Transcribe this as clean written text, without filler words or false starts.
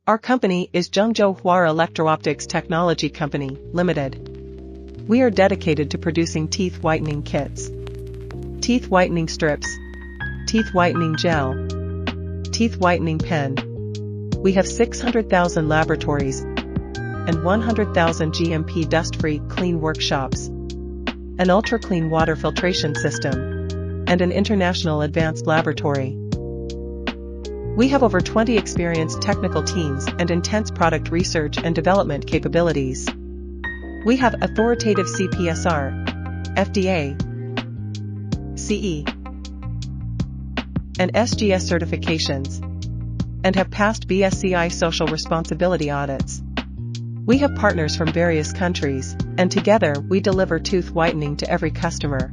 Our company is Zhengzhou Huara Electro-Optics Technology Company, Limited. We are dedicated to producing teeth whitening kits, teeth whitening strips, teeth whitening gel, teeth whitening pen. We have 600,000 laboratories and 100,000 GMP dust-free clean workshops, an ultra-clean water filtration system, and an international advanced laboratory. We have over 20 experienced technical teams and intense product research and development capabilities. We have authoritative CPSR, FDA, CE, and SGS certifications, and have passed BSCI social responsibility audits. We have partners from various countries, and together we deliver tooth whitening to every customer.